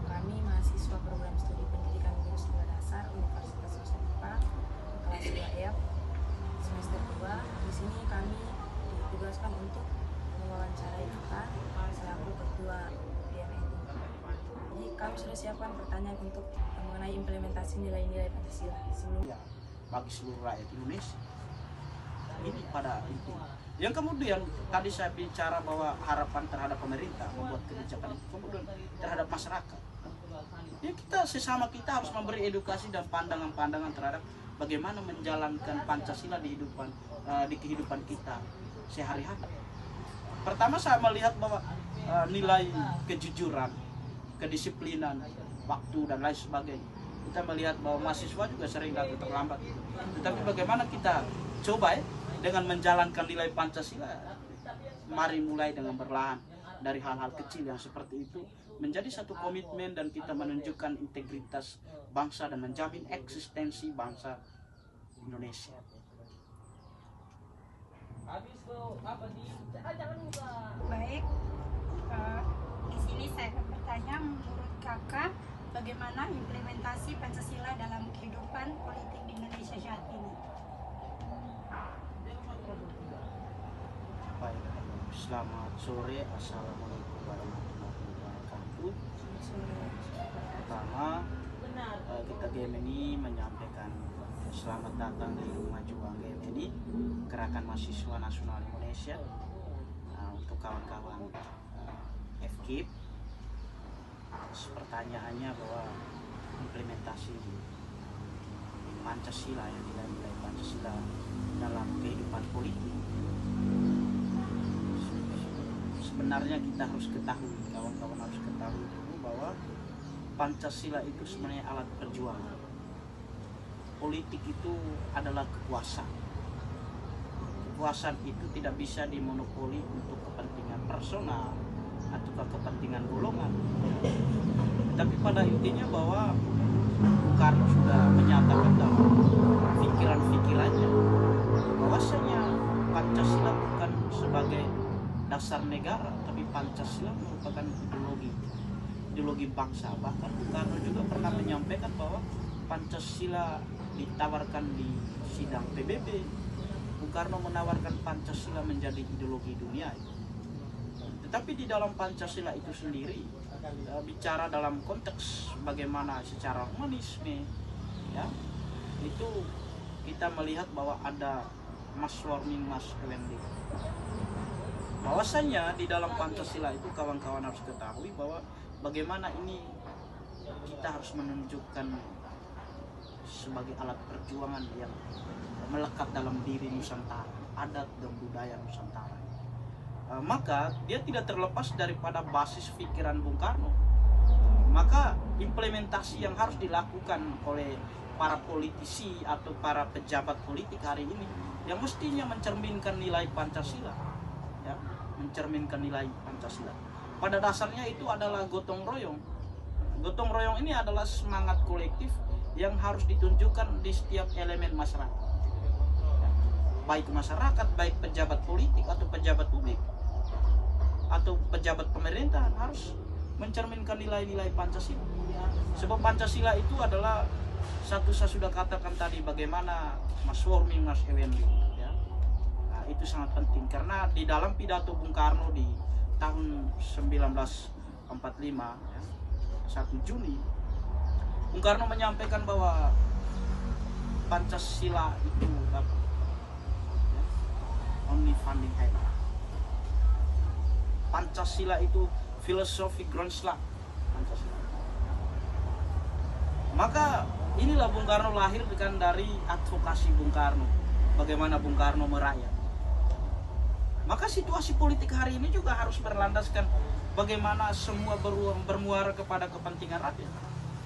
Kami mahasiswa program studi pendidikan guru sekolah dasar Universitas Nusantara kelas 2F semester 2. Di sini kami ditugaskan untuk mewawancarai Kakak selaku ketua BMN. Jadi kami sudah siapkan pertanyaan untuk mengenai implementasi nilai-nilai Pancasila sebelumnya bagi seluruh rakyat Indonesia. Ini pada intinya. Yang kemudian tadi saya bicara bahwa harapan terhadap pemerintah membuat kebijakan itu kemudian terhadap masyarakat. Ya kita harus memberi edukasi dan pandangan-pandangan terhadap bagaimana menjalankan Pancasila di kehidupan kita sehari-hari. Pertama saya melihat bahwa nilai kejujuran, kedisiplinan, waktu dan lain sebagainya. Kita melihat bahwa mahasiswa juga sering datang terlambat. Tetapi bagaimana kita coba dengan menjalankan nilai Pancasila, mari mulai dengan perlahan dari hal-hal kecil yang seperti itu menjadi satu komitmen dan kita menunjukkan integritas bangsa dan menjamin eksistensi bangsa Indonesia. Baik, di sini saya akan bertanya, menurut Kakak bagaimana implementasi Pancasila dalam kehidupan politik di Indonesia saat ini? Baik, selamat sore, assalamualaikum warahmatullahi wabarakatuh. Pertama, kita GMNI menyampaikan selamat datang di Rumah Juang GMNI, Gerakan Mahasiswa Nasional Indonesia. Untuk kawan-kawan FKIP, pertanyaannya bahwa implementasi Pancasila, yang nilai-nilai Pancasila dalam kehidupan politik. Sebenarnya kita harus ketahui, kawan-kawan harus ketahui dulu bahwa Pancasila itu sebenarnya alat perjuangan. Politik itu adalah kekuasaan. Kekuasaan itu tidak bisa dimonopoli untuk kepentingan personal atau kepentingan golongan. Tapi pada intinya bahwa Bung Karno sudah menyatakan dalam pikiran-pikirannya bahwasanya Pancasila bukan sebagai dasar negara, tapi Pancasila merupakan ideologi bangsa. Bahkan Bung Karno juga pernah menyampaikan bahwa Pancasila ditawarkan di sidang PBB. Bung Karno menawarkan Pancasila menjadi ideologi dunia. Tetapi di dalam Pancasila itu sendiri bicara dalam konteks bagaimana secara humanisme, ya, itu kita melihat bahwa ada Mas Warming Mas Ewendi. Bahwasanya di dalam Pancasila itu kawan-kawan harus ketahui bahwa bagaimana ini kita harus menunjukkan sebagai alat perjuangan yang melekat dalam diri Nusantara, adat dan budaya Nusantara. Maka dia tidak terlepas daripada basis pikiran Bung Karno. Maka implementasi yang harus dilakukan oleh para politisi atau para pejabat politik hari ini yang mestinya mencerminkan nilai Pancasila, ya, mencerminkan nilai Pancasila. Pada dasarnya itu adalah gotong royong. Gotong royong ini adalah semangat kolektif yang harus ditunjukkan di setiap elemen masyarakat, baik masyarakat, baik pejabat politik atau pejabat publik atau pejabat pemerintahan harus mencerminkan nilai-nilai Pancasila. Sebab Pancasila itu adalah satu, saya sudah katakan tadi bagaimana Mas Warming Mas Ewendi, ya. Nah, itu sangat penting karena di dalam pidato Bung Karno di tahun 1945, ya, 1 Juni, Bung Karno menyampaikan bahwa Pancasila itu apa? Ya, only founding head. Pancasila itu filosofi Grundslag Pancasila. Maka inilah Bung Karno lahir kan dari advokasi Bung Karno, bagaimana Bung Karno merayat. Maka situasi politik hari ini juga harus berlandaskan bagaimana semua bermuara kepada kepentingan rakyat.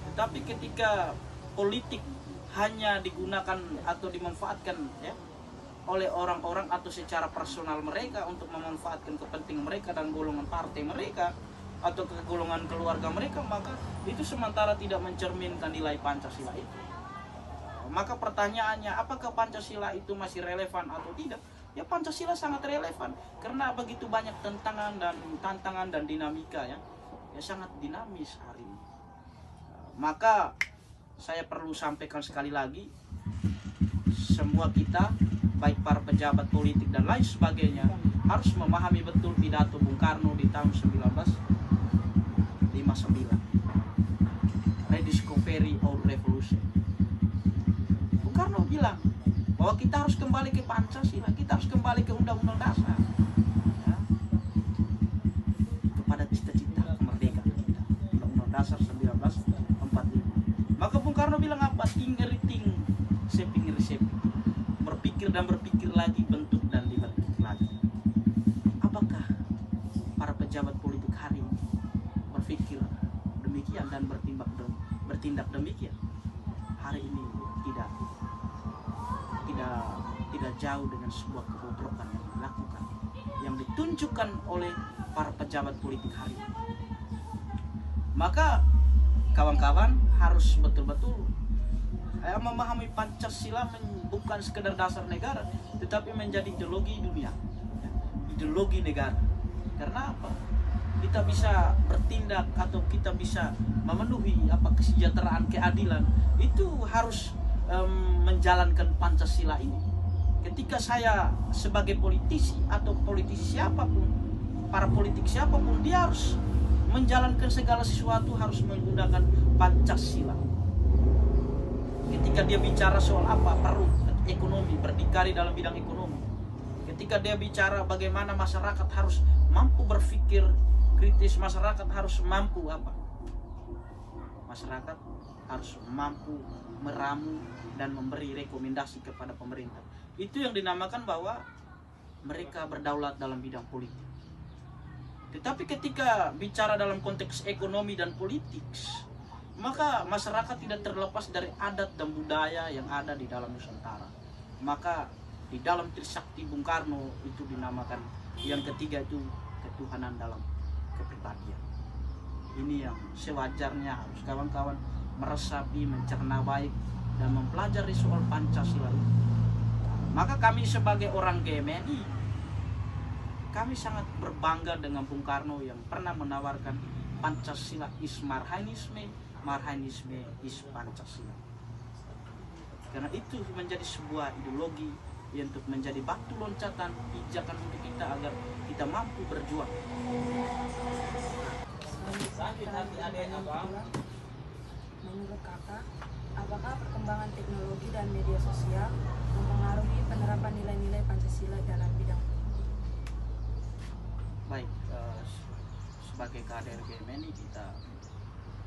Tetapi ketika politik hanya digunakan atau dimanfaatkan ya oleh orang-orang atau secara personal mereka untuk memanfaatkan kepentingan mereka dan golongan partai mereka atau ke golongan keluarga mereka, maka itu sementara tidak mencerminkan nilai Pancasila itu. Maka pertanyaannya, apakah Pancasila itu masih relevan atau tidak? Ya, Pancasila sangat relevan karena begitu banyak tantangan dan dinamika ya sangat dinamis hari ini. Maka saya perlu sampaikan sekali lagi, semua kita baik para pejabat politik dan lain sebagainya harus memahami betul pidato Bung Karno di tahun 1959, Rediscovery or Revolution. Bung Karno bilang bahwa kita harus kembali ke Pancasila, kita harus kembali ke Undang-Undang Dasar ya, kepada cita-cita kemerdekaan kita, Undang-Undang Dasar 1945. Maka Bung Karno bilang apa? Ting-eriting, seping-riseping, berpikir dan berpikir lagi, bentuk dan dibentuk lagi. Apakah para pejabat politik hari ini berpikir demikian dan bertindak demikian? Hari ini tidak jauh dengan sebuah kebobrokan yang dilakukan, yang ditunjukkan oleh para pejabat politik hari ini. Maka kawan-kawan harus betul-betul memahami Pancasila bukan sekedar dasar negara, tetapi menjadi ideologi dunia, ideologi negara. Karena apa? Kita bisa bertindak atau kita bisa memenuhi kesejahteraan, keadilan, itu harus menjalankan Pancasila ini. Ketika saya sebagai politisi atau politisi siapapun, para politik siapapun, dia harus menjalankan segala sesuatu harus menggunakan Pancasila. Ketika dia bicara soal perut, ekonomi, berdikari dalam bidang ekonomi. Ketika dia bicara bagaimana masyarakat harus mampu berpikir kritis, masyarakat harus mampu masyarakat harus mampu meramu dan memberi rekomendasi kepada pemerintah. Itu yang dinamakan bahwa mereka berdaulat dalam bidang politik. Tetapi ketika bicara dalam konteks ekonomi dan politik, maka masyarakat tidak terlepas dari adat dan budaya yang ada di dalam Nusantara. Maka di dalam Trisakti Bung Karno itu dinamakan yang ketiga itu ketuhanan dalam kepribadian. Ini yang sewajarnya harus kawan-kawan meresapi, mencerna baik dan mempelajari soal Pancasila itu. Maka kami sebagai orang GMNI, kami sangat berbangga dengan Bung Karno yang pernah menawarkan Pancasila is Marhaenisme, Marhaenisme is Pancasila. Karena itu menjadi sebuah ideologi yang untuk menjadi batu loncatan pijakan untuk kita agar kita mampu berjuang. Menurut kakak, apakah perkembangan teknologi dan media sosial mempengaruhi penerapan nilai-nilai Pancasila dalam bidang politik? Baik, sebagai kader GMNI kita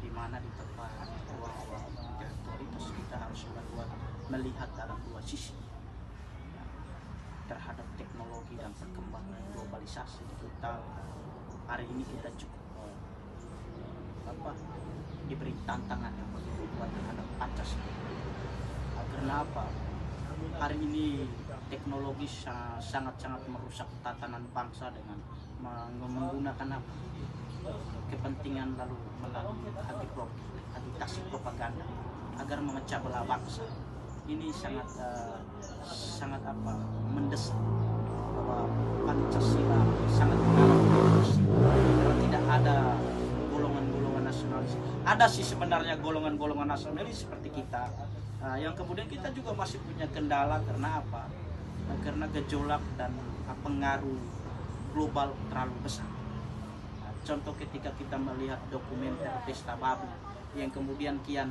di mana di tempat ruang-ruang otoritas kita harus melihat dalam dua sisi terhadap teknologi dan perkembangan globalisasi digital. Hari ini kita cukup diberi tantangan yang begitu kuat terhadap Pancasila. Karena apa? Hari ini teknologi sangat-sangat merusak tatanan bangsa dengan menggunakan kepentingan lalu melalui agitasi propaganda agar memecah belah bangsa. Ini sangat mendesak bahwa Pancasila sangat karena tidak ada golongan-golongan nasionalis. Ada sih sebenarnya golongan-golongan nasionalis seperti kita, yang kemudian kita juga masih punya kendala. Karena apa? Karena gejolak dan pengaruh global terlalu besar. Contoh ketika kita melihat dokumenter Pesta Babi yang kemudian kian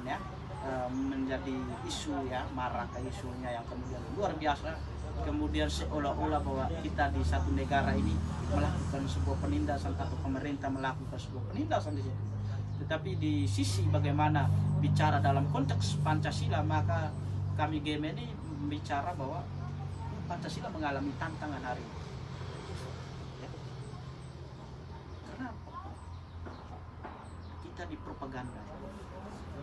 menjadi isu marak isunya yang kemudian luar biasa kemudian seolah-olah bahwa kita di satu negara ini melakukan sebuah penindasan atau pemerintah melakukan sebuah penindasan di situ. Tetapi di sisi bagaimana bicara dalam konteks Pancasila, maka kami GM ini bicara bahwa Pancasila mengalami tantangan hari ini. Ya. Karena kita dipropaganda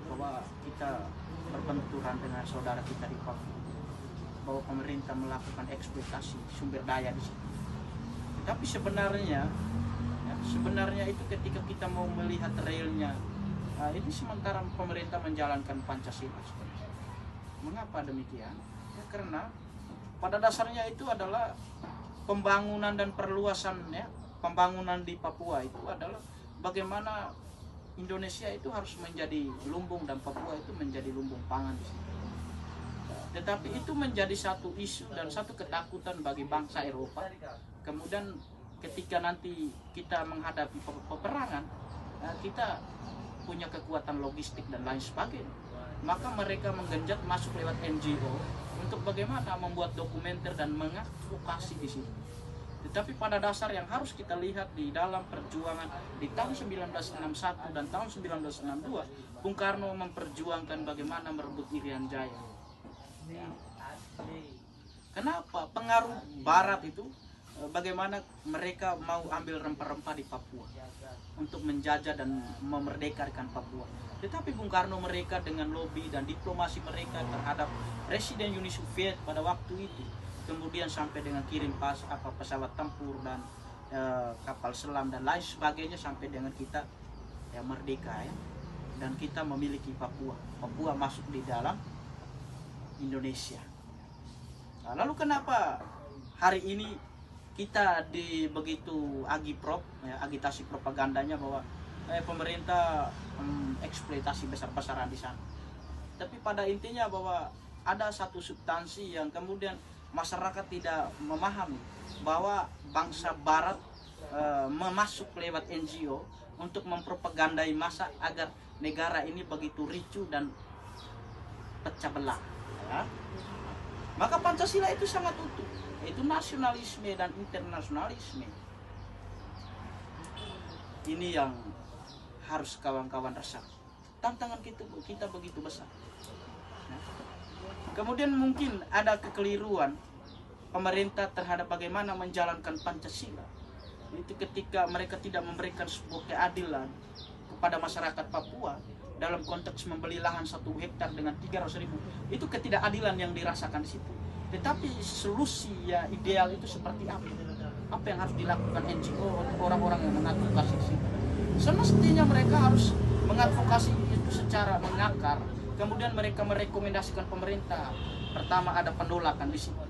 bahwa kita berbenturan dengan saudara kita di Papua, bahwa pemerintah melakukan eksploitasi sumber daya di situ. Tapi sebenarnya itu ketika kita mau melihat realnya, ini sementara pemerintah menjalankan Pancasila sebenarnya. Mengapa demikian? Ya, karena pada dasarnya itu adalah pembangunan dan perluasan, ya, pembangunan di Papua itu adalah bagaimana Indonesia itu harus menjadi lumbung dan Papua itu menjadi lumbung pangan di situ. Tetapi itu menjadi satu isu dan satu ketakutan bagi bangsa Eropa. Kemudian ketika nanti kita menghadapi peperangan, kita punya kekuatan logistik dan lain sebagainya, maka mereka menggenjot masuk lewat NGO untuk bagaimana membuat dokumenter dan mengadvokasi di situ. Tetapi pada dasar yang harus kita lihat di dalam perjuangan di tahun 1961 dan tahun 1962, Bung Karno memperjuangkan bagaimana merebut Irian Jaya. Kenapa? Pengaruh Barat itu bagaimana mereka mau ambil rempah-rempah di Papua untuk menjajah dan memerdekakan Papua. Tetapi Bung Karno mereka dengan lobby dan diplomasi mereka terhadap Presiden Uni Soviet pada waktu itu, kemudian sampai dengan kirim pesawat tempur dan kapal selam dan lain sebagainya sampai dengan kita ya merdeka, ya. Dan kita memiliki Papua. Papua masuk di dalam Indonesia. Nah, lalu kenapa hari ini kita di begitu agitasi propagandanya bahwa pemerintah eksploitasi besar-besaran di sana. Tapi pada intinya bahwa ada satu substansi yang kemudian masyarakat tidak memahami, bahwa bangsa Barat memasuk lewat NGO untuk mempropagandai massa agar negara ini begitu ricu dan pecah belah. Ya. Maka Pancasila itu sangat utuh, yaitu nasionalisme dan internasionalisme. Ini yang harus kawan-kawan resah. Tantangan kita begitu besar. Nah. Kemudian mungkin ada kekeliruan pemerintah terhadap bagaimana menjalankan Pancasila. Itu ketika mereka tidak memberikan sebuah keadilan kepada masyarakat Papua dalam konteks membeli lahan 1 hektar dengan 300.000, itu ketidakadilan yang dirasakan di situ. Tetapi solusi ya ideal itu seperti apa? Apa yang harus dilakukan NGO atau orang-orang yang mengadvokasi di situ? Semestinya mereka harus mengadvokasi itu secara mengakar. Kemudian mereka merekomendasikan pemerintah. Pertama ada penolakan di situ.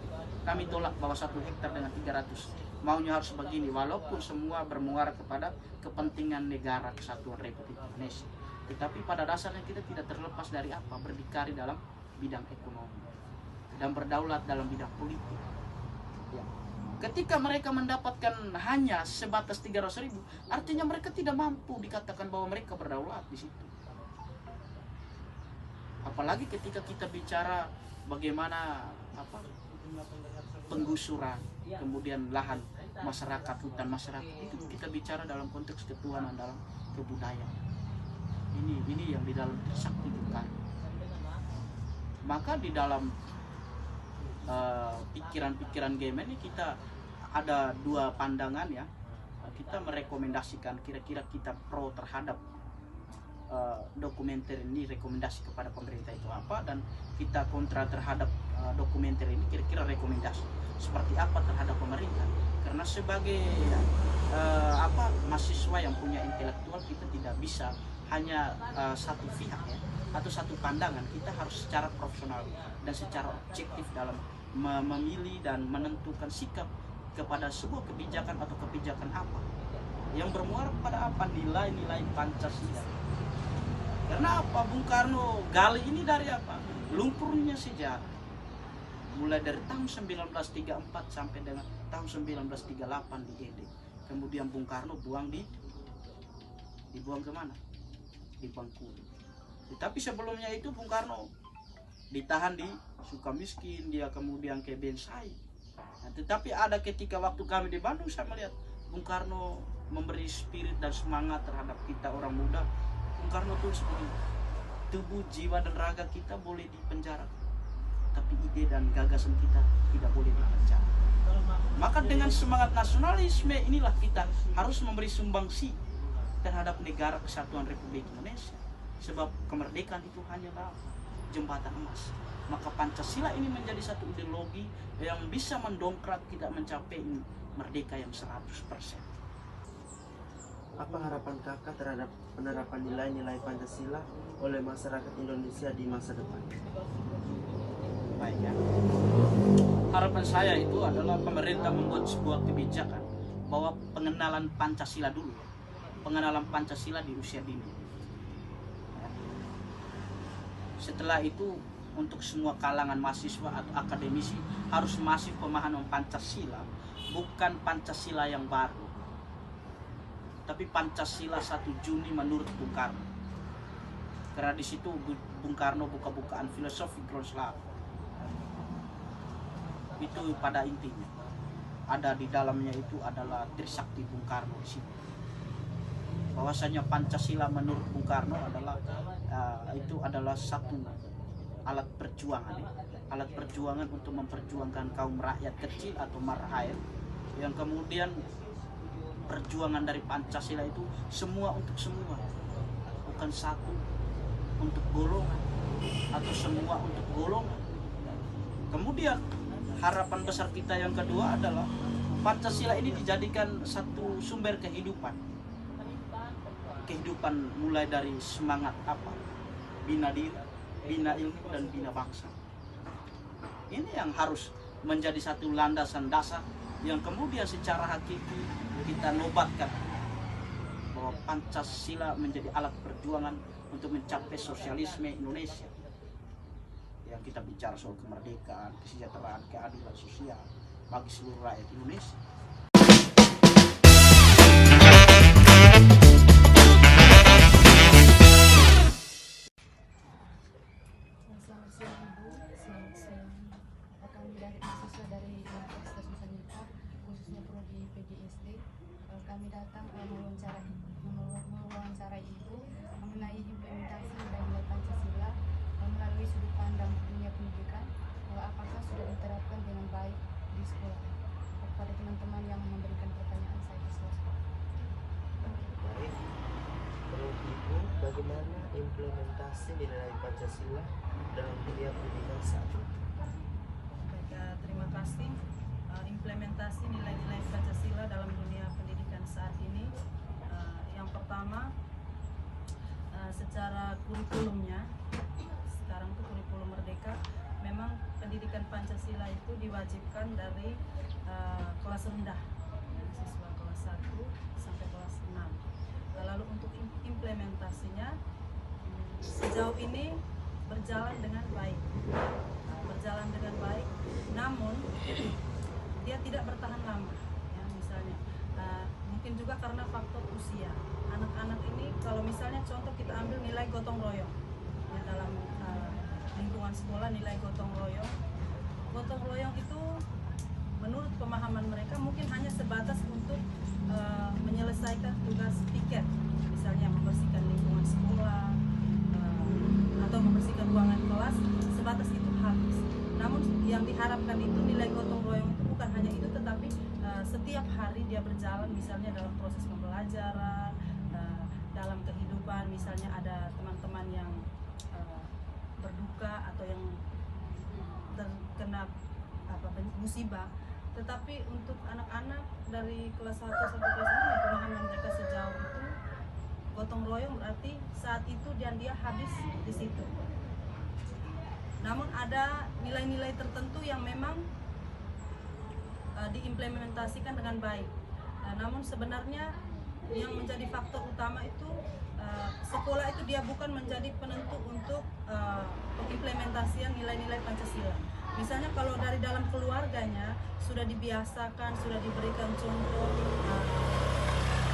Kami tolak bahwa 1 hektar dengan 300. Maunya harus begini, walaupun semua bermuara kepada kepentingan negara kesatuan Republik Indonesia. Tetapi pada dasarnya kita tidak terlepas dari apa? Berdikari dalam bidang ekonomi dan berdaulat dalam bidang politik. Ya. Ketika mereka mendapatkan hanya sebatas 300.000, artinya mereka tidak mampu dikatakan bahwa mereka berdaulat di situ. Apalagi ketika kita bicara bagaimana penggusuran, kemudian lahan masyarakat, hutan masyarakat, itu kita bicara dalam konteks ketuhanan, dalam kebudayaan. Ini yang di dalam Trisakti bukan. Maka di dalam pikiran-pikiran game ini kita ada 2 pandangan, ya. Kita merekomendasikan kira-kira kita pro terhadap dokumenter ini, rekomendasi kepada pemerintah itu apa, dan kita kontra terhadap dokumenter ini, kira-kira rekomendasi seperti apa terhadap pemerintah. Karena sebagai mahasiswa yang punya intelektual, kita tidak bisa hanya satu pihak, ya, atau satu pandangan. Kita harus secara profesional dan secara objektif dalam memilih dan menentukan sikap kepada sebuah kebijakan atau kebijakan apa yang bermuara pada apa, nilai-nilai Pancasila. Karena apa? Bung Karno gali ini dari apa? Lumpurnya sejarah. Mulai dari tahun 1934 sampai dengan tahun 1938 di Ede. Kemudian Bung Karno dibuang kemana? Di Bengkulu. Tapi sebelumnya itu Bung Karno ditahan di Sukamiskin, dia kemudian ke Bensai. Nah, tetapi ada ketika waktu kami di Bandung, saya melihat Bung Karno memberi spirit dan semangat terhadap kita orang muda. Bung Karno tulis begini, tubuh, jiwa, dan raga kita boleh dipenjara, tapi ide dan gagasan kita tidak boleh dipenjara. Maka dengan semangat nasionalisme inilah kita harus memberi sumbangsi terhadap negara kesatuan Republik Indonesia. Sebab kemerdekaan itu hanyalah jembatan emas. Maka Pancasila ini menjadi satu ideologi yang bisa mendongkrak kita mencapai merdeka yang 100%. Apa harapan kakak terhadap penerapan nilai-nilai Pancasila oleh masyarakat Indonesia di masa depan? Baik ya. Harapan saya itu adalah pemerintah membuat sebuah kebijakan bahwa pengenalan Pancasila dulu, pengenalan Pancasila di usia dini. Setelah itu untuk semua kalangan mahasiswa atau akademisi harus masif pemahaman Pancasila, bukan Pancasila yang baru, tapi Pancasila 1 Juni menurut Bung Karno. Karena di situ Bung Karno buka-bukaan filosofi Groslav. Itu pada intinya ada di dalamnya itu adalah Trisakti Bung Karno di situ. Bahwasanya Pancasila menurut Bung Karno adalah itu adalah satu alat perjuangan, alat perjuangan untuk memperjuangkan kaum rakyat kecil atau marhaen, yang kemudian perjuangan dari Pancasila itu semua untuk semua, bukan satu untuk golongan atau semua untuk golongan. Kemudian harapan besar kita yang kedua adalah Pancasila ini dijadikan satu sumber kehidupan mulai dari semangat bina diri, bina ilmu, dan bina bangsa. Ini yang harus menjadi satu landasan dasar yang kemudian secara hakiki kita nobatkan bahwa Pancasila menjadi alat perjuangan untuk mencapai sosialisme Indonesia. Yang kita bicara soal kemerdekaan, kesejahteraan, keadilan sosial bagi seluruh rakyat Indonesia. Selamat siang Ibu, selamat siang. Kami dari mahasiswa dari Universitas Nusa Tenggara, khususnya prodi PGSD. Kami datang mewawancarai Ibu mengenai implementasi nilai-nilai Pancasila melalui sudut pandang dunia pendidikan, apakah sudah diterapkan dengan baik di sekolah. Kepada teman-teman yang memberikan pertanyaan, saya persilakan. Baik, menurut Ibu bagaimana implementasi nilai Pancasila dalam dunia pendidikan saat ini? Baik, terima kasih. Implementasi nilai-nilai Pancasila dalam dunia pendidikan saat ini, yang pertama secara kurikulumnya, sekarang itu kurikulum merdeka, memang pendidikan Pancasila itu diwajibkan dari kelas rendah, siswa kelas 1 sampai kelas 6. Lalu untuk implementasinya sejauh ini berjalan dengan baik, namun dia tidak bertahan lama, ya, misalnya mungkin juga karena faktor usia. Anak-anak ini kalau misalnya contoh kita ambil nilai gotong royong, ya, dalam lingkungan sekolah nilai gotong royong itu menurut pemahaman mereka mungkin hanya sebatas untuk menyelesaikan tugas piket, misalnya membersihkan lingkungan sekolah atau membersihkan ruangan kelas, sebatas itu habis. Namun yang diharapkan itu nilai gotong royong itu bukan hanya itu, tetapi setiap hari dia berjalan, misalnya dalam proses pembelajaran, dalam kehidupan, misalnya ada teman-teman yang berduka atau yang terkena musibah. Tetapi untuk anak-anak dari kelas 1 sampai kelas 6 yang pemahaman mereka sejauh itu gotong royong berarti saat itu dan dia habis di situ. Namun ada nilai-nilai tertentu yang memang diimplementasikan dengan baik. Namun sebenarnya yang menjadi faktor utama itu sekolah itu dia bukan menjadi penentu untuk pengimplementasian nilai-nilai Pancasila. Misalnya kalau dari dalam keluarganya sudah dibiasakan, sudah diberikan contoh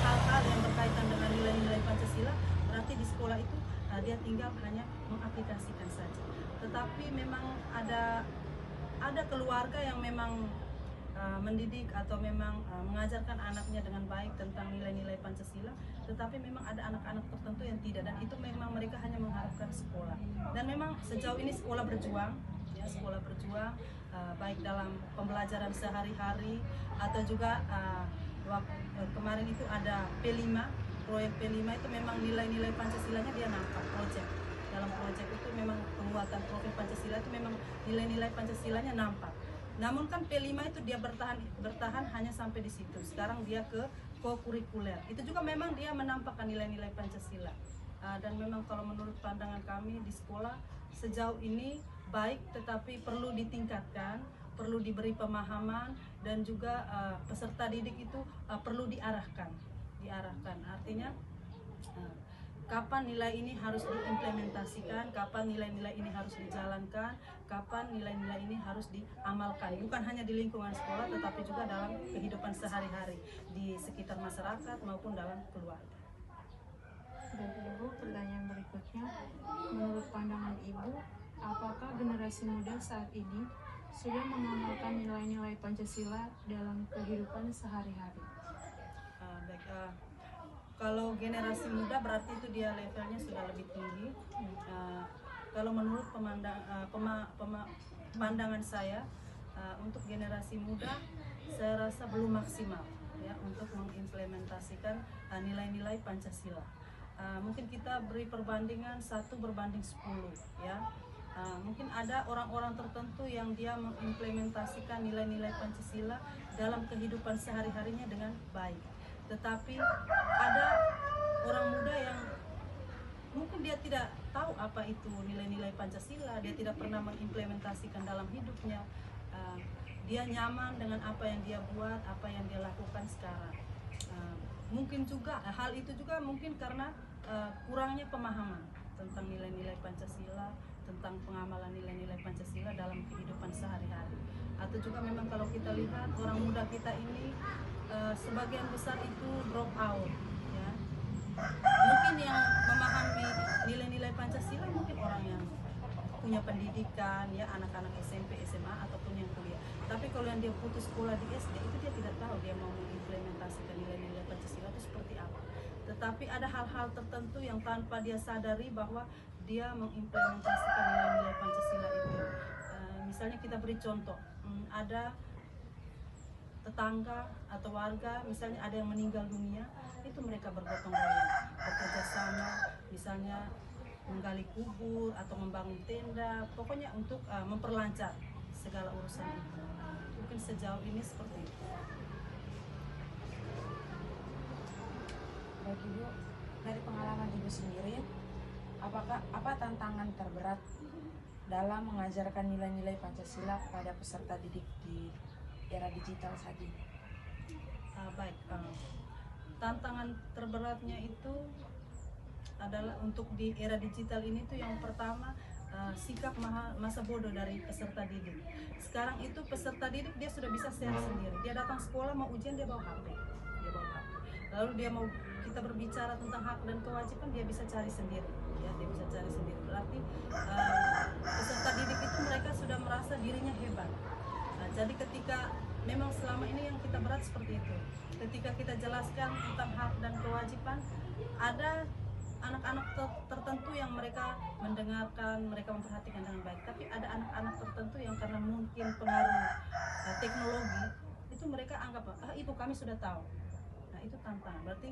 hal-hal yang berkaitan dengan nilai-nilai Pancasila, berarti di sekolah itu dia tinggal hanya mengaplikasikan saja. Tetapi memang ada keluarga yang memang mendidik atau memang mengajarkan anaknya dengan baik tentang nilai-nilai Pancasila, tetapi memang ada anak-anak tertentu yang tidak, dan itu memang mereka hanya mengharapkan sekolah. Dan memang sejauh ini sekolah berjuang, ya, sekolah berjuang baik dalam pembelajaran sehari-hari atau juga kemarin itu ada P5, proyek P5 itu memang nilai-nilai Pancasilanya dia nampak proyek. Dalam proyek itu memang penguatan profil Pancasila itu memang nilai-nilai Pancasilanya nampak. Namun kan P5 itu dia bertahan hanya sampai di situ. Sekarang dia ke co-kurikuler. Itu juga memang dia menampakkan nilai-nilai Pancasila. Dan memang kalau menurut pandangan kami di sekolah sejauh ini baik, tetapi perlu ditingkatkan, perlu diberi pemahaman, dan juga peserta didik itu perlu diarahkan. Artinya kapan nilai ini harus diimplementasikan, kapan nilai-nilai ini harus dijalankan, kapan nilai-nilai ini harus diamalkan. Bukan hanya di lingkungan sekolah, tetapi juga dalam kehidupan sehari-hari di sekitar masyarakat maupun dalam keluarga. Dan Ibu, pertanyaan berikutnya, menurut pandangan Ibu, apakah generasi muda saat ini sudah mengamalkan nilai-nilai Pancasila dalam kehidupan sehari-hari? Kalau generasi muda berarti itu dia levelnya sudah lebih tinggi. Kalau menurut pandangan saya, untuk generasi muda saya rasa belum maksimal ya untuk mengimplementasikan nilai-nilai Pancasila. Mungkin kita beri perbandingan 1 berbanding 10 ya. Mungkin ada orang-orang tertentu yang dia mengimplementasikan nilai-nilai Pancasila dalam kehidupan sehari-harinya dengan baik. Tetapi ada orang muda yang mungkin dia tidak tahu apa itu nilai-nilai Pancasila, dia tidak pernah mengimplementasikan dalam hidupnya. Dia nyaman dengan apa yang dia buat, apa yang dia lakukan sekarang. Mungkin juga hal itu juga mungkin karena kurangnya pemahaman tentang nilai-nilai Pancasila, tentang pengamalan nilai-nilai Pancasila dalam kehidupan sehari-hari. Atau juga memang kalau kita lihat orang muda kita ini sebagian besar itu drop out ya. Mungkin yang memahami nilai-nilai Pancasila mungkin orang yang punya pendidikan ya, anak-anak SMP, SMA ataupun yang kuliah. Tapi kalau yang dia putus sekolah di SD itu dia tidak tahu dia mau mengimplementasikan nilai-nilai Pancasila itu seperti apa. Tetapi ada hal-hal tertentu yang tanpa dia sadari bahwa dia mengimplementasikan nilai-nilai Pancasila itu. Misalnya kita beri contoh, ada tetangga atau warga, misalnya ada yang meninggal dunia, itu mereka bergotong royong, bekerja sama, misalnya menggali kubur atau membangun tenda, pokoknya untuk memperlancar segala urusan itu. Mungkin sejauh ini seperti itu. Baik Ibu, dari pengalaman Ibu sendiri, apa tantangan terberat dalam mengajarkan nilai-nilai Pancasila pada peserta didik di era digital saat ini? Tantangan terberatnya itu adalah untuk di era digital ini tuh yang pertama sikap masa bodoh dari peserta didik. Sekarang itu peserta didik dia sudah bisa share sendiri. Dia datang sekolah mau ujian dia bawa HP. Lalu dia mau kita berbicara tentang hak dan kewajiban dia bisa cari sendiri. Ya, dia bisa cari sendiri. Berarti peserta didik itu mereka sudah merasa dirinya hebat. Jadi ketika memang selama ini yang kita berat seperti itu. Ketika kita jelaskan tentang hak dan kewajiban, ada anak-anak tertentu yang mereka mendengarkan, mereka memperhatikan dengan baik. Tapi ada anak-anak tertentu yang karena mungkin pengaruh teknologi, itu mereka anggap, ibu kami sudah tahu. Nah itu tantangan, berarti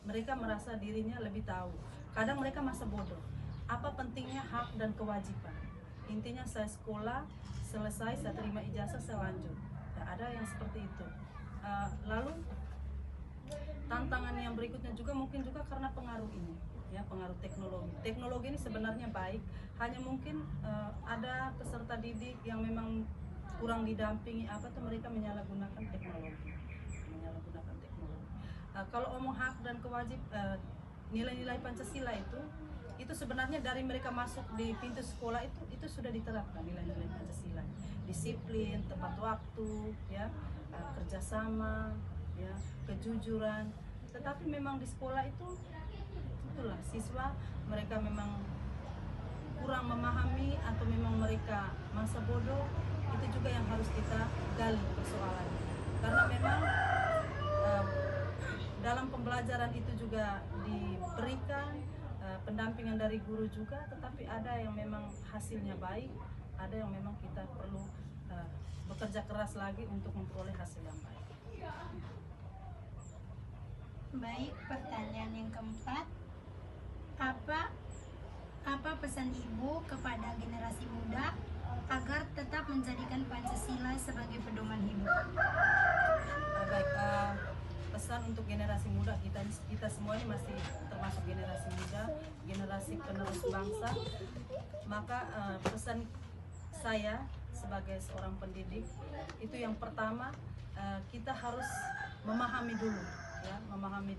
mereka merasa dirinya lebih tahu. Kadang mereka masa bodoh. Apa pentingnya hak dan kewajiban? Intinya saya sekolah, selesai, saya terima ijazah, saya lanjut. Ya, ada yang seperti itu. Lalu tantangan yang berikutnya juga mungkin juga karena pengaruh ini, ya, pengaruh teknologi. Teknologi ini sebenarnya baik, hanya mungkin ada peserta didik yang memang kurang didampingi mereka menyalahgunakan teknologi. Kalau omong hak dan kewajiban, nilai-nilai Pancasila itu sebenarnya dari mereka masuk di pintu sekolah itu sudah diterapkan nilai-nilai Pancasila, disiplin, tepat waktu, ya, kerjasama, ya, kejujuran. Tetapi memang di sekolah itulah siswa mereka memang kurang memahami atau memang mereka masa bodoh, itu juga yang harus kita gali persoalannya, karena memang dalam pembelajaran itu juga diberikan pendampingan dari guru juga, tetapi ada yang memang hasilnya baik, ada yang memang kita perlu bekerja keras lagi untuk memperoleh hasil yang baik. Baik, pertanyaan yang keempat, apa pesan Ibu kepada generasi muda agar tetap menjadikan Pancasila sebagai pedoman hidup? Baik, pesan untuk generasi muda, kita semua ini masih termasuk generasi muda, generasi penerus bangsa. Maka pesan saya sebagai seorang pendidik itu yang pertama, kita harus memahami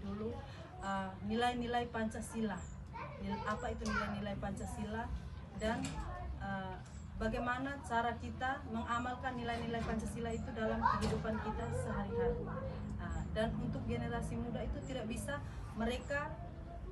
dulu nilai-nilai Pancasila. Apa itu nilai-nilai Pancasila, dan bagaimana cara kita mengamalkan nilai-nilai Pancasila itu dalam kehidupan kita sehari-hari. Dan untuk generasi muda itu tidak bisa mereka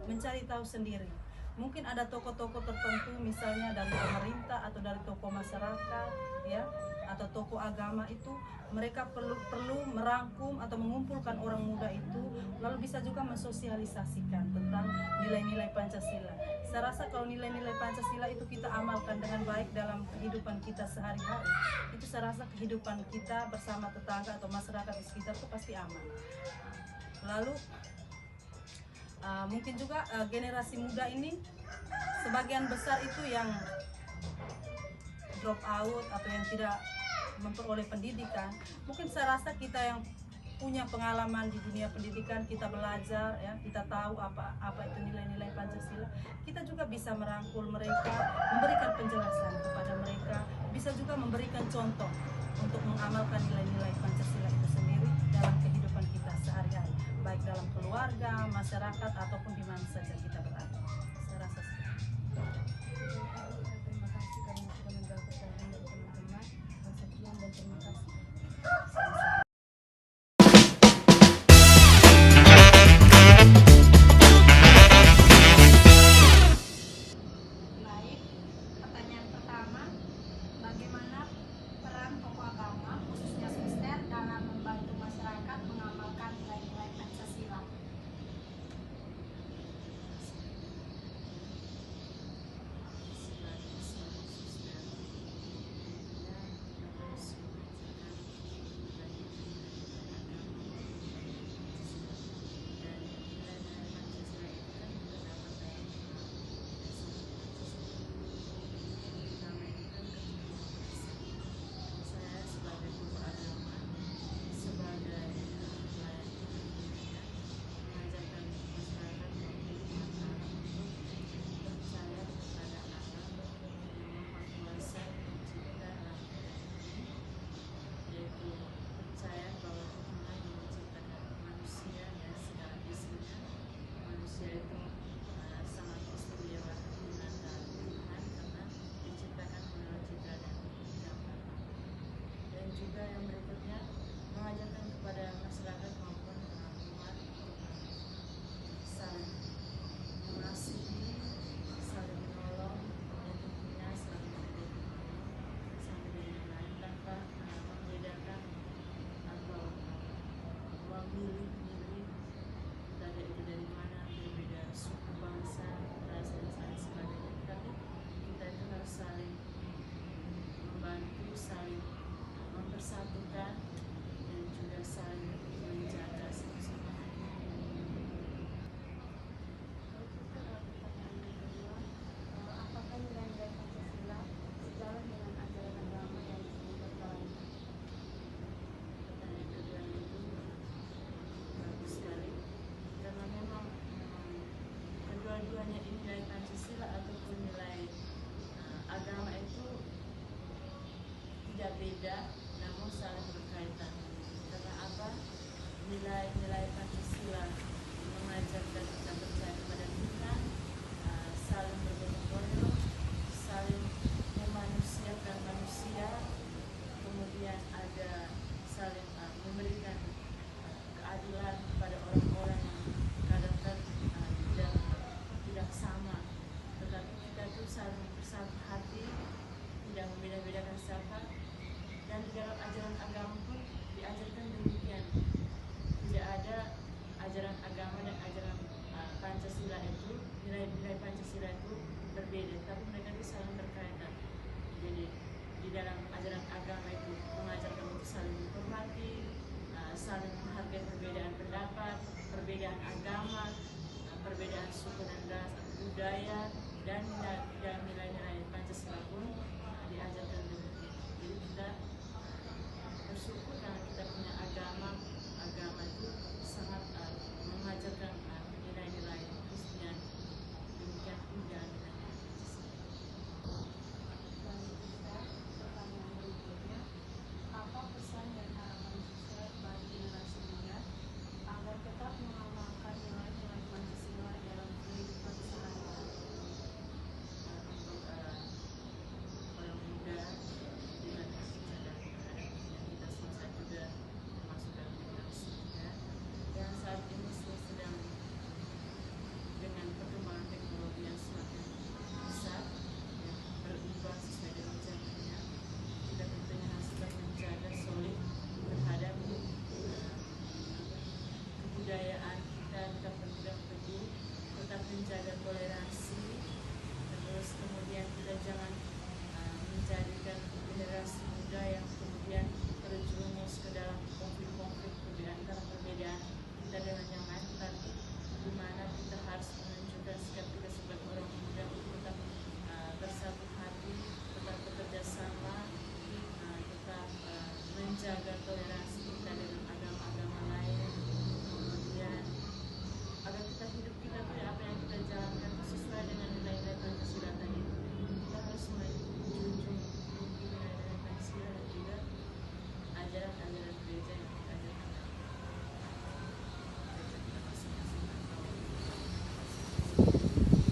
mencari tahu sendiri. Mungkin ada tokoh-tokoh tertentu, misalnya dari pemerintah atau dari tokoh masyarakat, ya, atau tokoh agama, itu mereka perlu merangkum atau mengumpulkan orang muda itu, lalu bisa juga mensosialisasikan tentang nilai-nilai Pancasila. Saya rasa kalau nilai-nilai Pancasila itu kita amalkan dengan baik dalam kehidupan kita sehari-hari, itu saya rasa kehidupan kita bersama tetangga atau masyarakat di sekitar itu pasti aman. Lalu mungkin juga generasi muda ini sebagian besar itu yang drop out atau yang tidak memperoleh pendidikan. Mungkin saya rasa kita yang punya pengalaman di dunia pendidikan, kita belajar, ya, kita tahu apa itu nilai-nilai Pancasila, kita juga bisa merangkul mereka, memberikan penjelasan kepada mereka, bisa juga memberikan contoh untuk mengamalkan nilai-nilai Pancasila itu sendiri dalam kehidupan kita sehari-hari, baik dalam keluarga, masyarakat, ataupun di mana saja kita berada. Saya rasa Terima kasih karena sudah menjawab pertanyaan dari teman-teman. Sekian dan terima kasih. Baik, pertanyaan pertama, bagaimana peran tokoh agama, khususnya suster, dalam membantu masyarakat mengamalkan nilai-nilai Pancasila? Juga yang berikutnya, mengajarkan kepada masyarakat maupun umat saling mengasihi, saling menolong, dan tentunya saling memberi satu dengan lain tanpa membedakan atau memilih-milih dari itu dari mana, berbeda suku, bangsa, ras, dan lain sebagainya. Tapi kita itu harus saling membantu, saling mempersatukan, dan juga saling menjaga satu sama lain. Apakah nilai-nilai Pancasila sejalan dengan ajaran agama yang disebut dalam? Pertanyaan kedua itu bagus sekali, karena memang kedua-duanya ini nilai Pancasila ataupun nilai agama itu tidak beda, namun saling berkaitan. Karena apa? Nilai-nilai Pancasila mengajarkan kita percaya kepada Tuhan, saling bergotong royong, saling memanusiakan manusia, kemudian ada saling memberikan keadilan kepada orang-orang yang kadang-kadang tidak sama, tetapi kita tuh saling bersatu hati, tidak membeda-bedakan siapa, budaya dan nilai-nilai Pancasila pun diajarkan dengan itu. Jadi kita bersyukur karena kita punya agama itu sangat mengajarkan nilai-nilai Kristiani. Demikian pun nilai-nilai Pancasila. Dan kita pertanyaan berikutnya, apa pesan dan harapan siswa bagi generasi muda agar tetap mengamalkan nilai-nilai Pancasila dalam kehidupan sehari-hari? Untuk orang muda dengan secara kita semua juga termasuk dalam generasi muda yang saat ini sedang dengan perkembangan teknologi yang semakin besar yang berubah sesuai dengan zamannya, kita tentunya harus tetap menjaga solid terhadap kebudayaan kita, tetap berpegang teguh, tetap menjaga toleransi. Terus kemudian kita jangan menjadikan generasi muda yang kemudian terjerumus ke dalam konflik-konflik antara perbedaan kita dengan yang lain, tapi di mana kita harus menunjukkan sikap kita sebagai orang muda untuk tetap bersatu hati, tetap bekerja sama, tetap menjaga toleransi kita dengan agama-agama lain, kemudian agar kita hidup kita apa yang kita jalankan sesuai dengan nilai-nilai Pancasila tadi. Kita harus menjunjung tinggi nilai-nilai Pancasila dan juga ajaran-ajaran gereja yang kita ajarkan dalam gereja kita masing-masing atau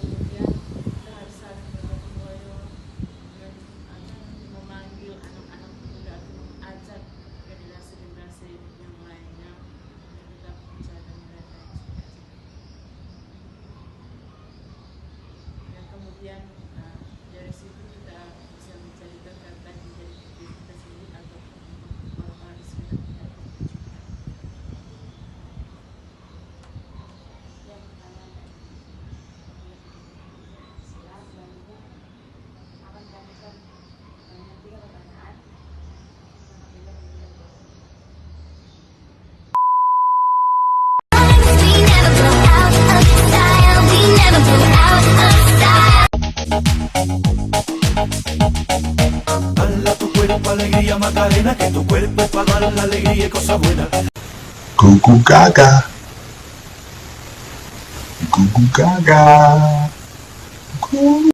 kemudian kita harus saling bergotong royong dan memanggil anak-anak muda atau mengajak generasi-generasi yang lainnya dan tetap menjaga nilai-nilai yang sudah diajarkan. Dan kemudian dari situ kita bisa menjadikan kata menjadi diri kita sendiri atau orang-orang di sekitar kita. Ya, pertanyaan silakan selanjutnya akan dilanjutkan dengan 3 pertanyaan. Dale a tu cuerpo alegría Macarena, que tu cuerpo es para dar la alegría y cosas buenas. Cuckoo gaga. Cuckoo gaga.